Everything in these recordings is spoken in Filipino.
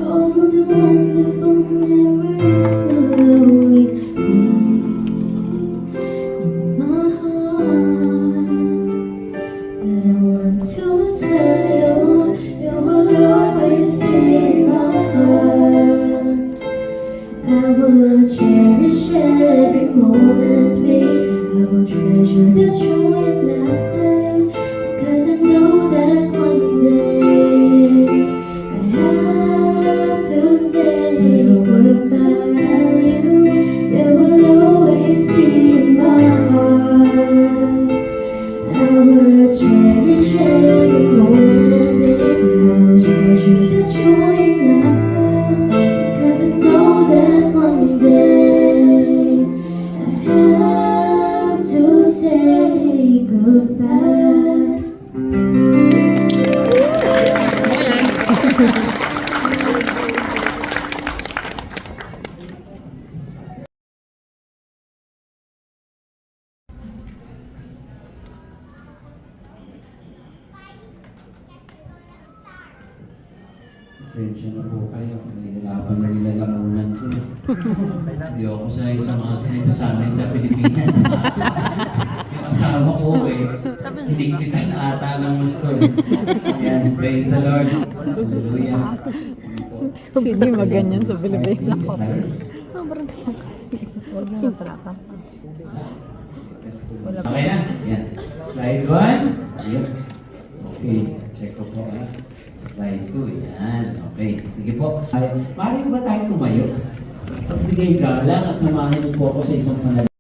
All the wonderful memories will always be in my heart. And I want to tell you, you will always be in my heart. I will cherish every moment, babe. I will treasure the joy and laughter, because I know that one day I have to say goodbye. Tell you, it will always be in my heart. I will cherish every moment, babe. I will treasure the joy and laughter, because I know that one day I have to say goodbye. Pasensya na po kayo. Nahihirapan na nila lamunan ko. Hindi ako sanay sa mga ganito sa amin sa Pilipinas. Yung asawa ko hiligpitan ata ng gusto Yan, praise the Lord. Hallelujah. Hindi maganyan sa Pilipinas. Sobrang Huwag na nasarapan. Okay na? Yan. Slide 1. Yan. Okay, check ko po Slide 2. Yan. Okay. Sige po. Maaari ba tayo tumayo? Pagbigay galang at samahan niyo po ako sa isang panalangin.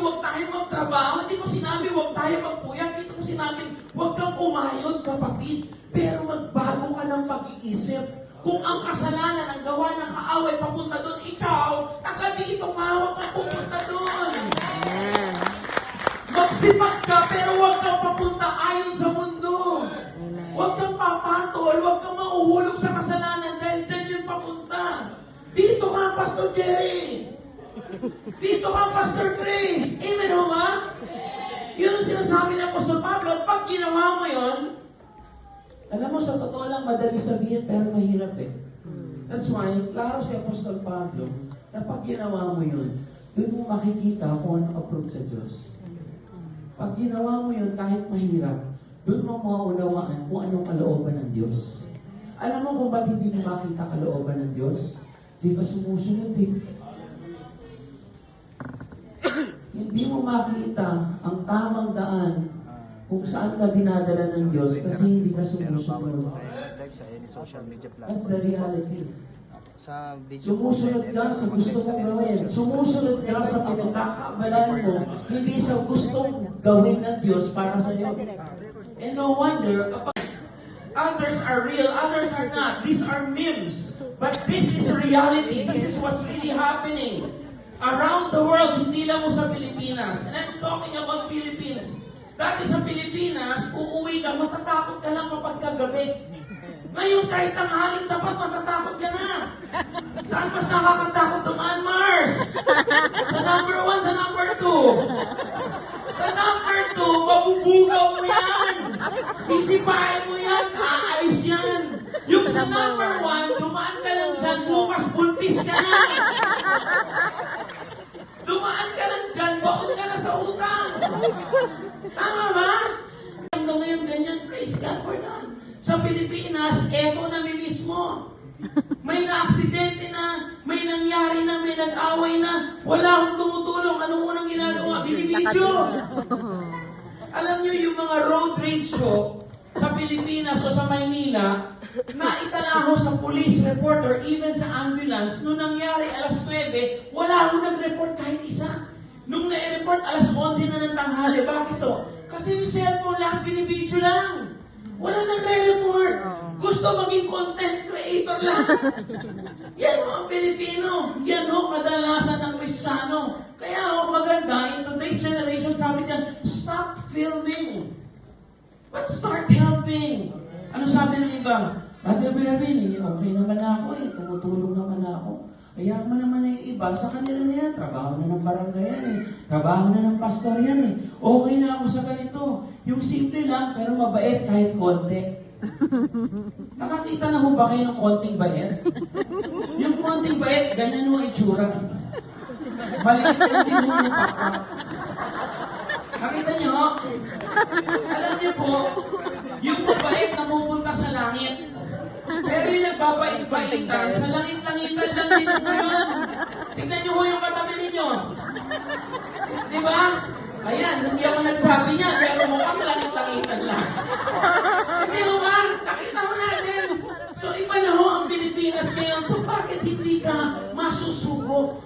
Huwag tayo magtrabaho. Hindi ko sinabi huwag tayo magpuyat. Dito ko sinabi huwag kang umayod, kapatid. Pero magbago ka ng pag-iisip. Kung ang kasalanan, ang gawa ng kaaway papunta doon, ikaw, taga dito nga, huwag kang pupunta doon. Magsipag ka, pero huwag kang papunta ayon sa mundo. Huwag kang papatol, huwag kang mauhulog sa kasalanan dahil dyan yun papunta. Dito nga, Pastor Jerry. Dito ka, Pastor Chris. Amen ho ba? Yun ang sinasabi ng Apostol Pablo. Pag ginawa mo yun, alam mo, sa totoo lang, madali sabihin, pero mahirap That's why, klaro si Apostol Pablo, na pag ginawa mo yun, doon mo makikita kung ano approve sa Diyos. Pag ginawa mo yun, kahit mahirap, doon mo maunawaan kung anong kalooban ng Diyos. Alam mo kung ba't hindi mo makita kalooban ng Diyos? Di ka sumusunod Hindi mo makita ang tamang daan kung saan ka dinadala ng Diyos kasi hindi ka sumusunod. Live siya, yan yung social media That's platform. the reality. Sa video Sumusunod ka sa gusto mong gawin. Sumusunod ka sa pinagkakabalan mo, hindi sa gustong gawin ng Diyos para sa iyo. And no wonder, kapag others are real, others are not. These are memes. But this is reality. This is what's really happening. Around the world, hindi lang mo sa Pilipinas. And I'm talking about Philippines. Dati sa Pilipinas, uuwi ka, matatakot ka lang kapag kagabi. Ngayon, kahit tanghaling tapat, matatakot ka na. Saan mas nakakatakot dumaan, Mars? Sa number 1, sa number 2. Sa number 2, mabubugaw mo yan. Sisipain mo yan, aalis yan. Yung sa number 1, dumaan ka lang dyan, bukas buntis ka na. Dumaan ka lang dyan, baon ka na sa utang. Tama ba? Hanggang ngayon, ganyan, praise God for that. Sa Pilipinas, eto na mismo. May na-aksidente na, may nangyari na, may nag-away na, wala akong tumutulong. Anong unang ginagawa? Binibidyo. Alam nyo yung mga road rage ko sa Pilipinas o sa Maynila, naitala ko sa police report or even sa ambulance, nung nangyari alas 9, wala akong nag-report kahit isa. Nung na-report alas 11 na ng tanghali, bakit to? Kasi yung cellphone lahat binibidyo lang. Wala nagre-report. Gusto maging content creator lang. Yan o ang Pilipino. Yan o kadalasan ng Kristiyano. Kaya o maganda, in today's generation, sabi dyan, stop filming. But start helping. Ano sabi ng iba? Brother Bervin, okay naman ako eh. Tumutulong naman ako. Kaya mo naman yung iba, sa kanila na yan. Trabaho na ng barangay yan eh. Trabaho na ng pastor yan eh. Okay na ako sa ganito. Yung simple lang, pero mabait kahit konti. Nakakita na ho ba kayo ng konting bait? Yung konting bait, ganyan ho ang itsura. Maliit lang din ho yung pakpak. Nakita niyo? Alam niyo po, yung mabait na pupunta sa langit. Pero yung nagbabait-baitan, sa langit-langitan lang din po yun. Tignan niyo ho yung katabi ninyo. Di ba? Ayan, hindi ako nagsabi niya, pero mukhang langit-langitan lang. Hindi ho ba? Nakita ho natin. So iba na ho ang Pilipinas ngayon. So bakit hindi ka masusubok?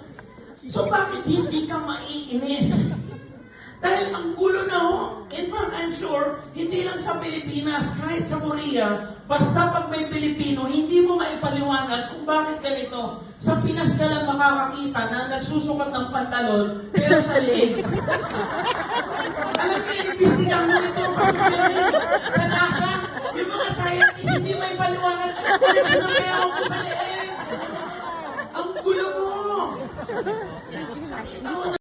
So bakit hindi ka maiinis? Dahil ang gulo na ho. In fact, I'm sure, hindi lang sa Pilipinas, kahit sa Korea, basta pag may Pilipino, hindi mo maipaliwanag kung bakit ganito. Sa Pinas ka lang makakakita na nagsusukat ng pantalon, pero sa leeg. Alam mo, inimbestigahan mo ito, sa NASA, yung mga scientists, hindi may paliwanag ang connection ng meron ko sa leeg. Ang gulo mo. Nakita mo na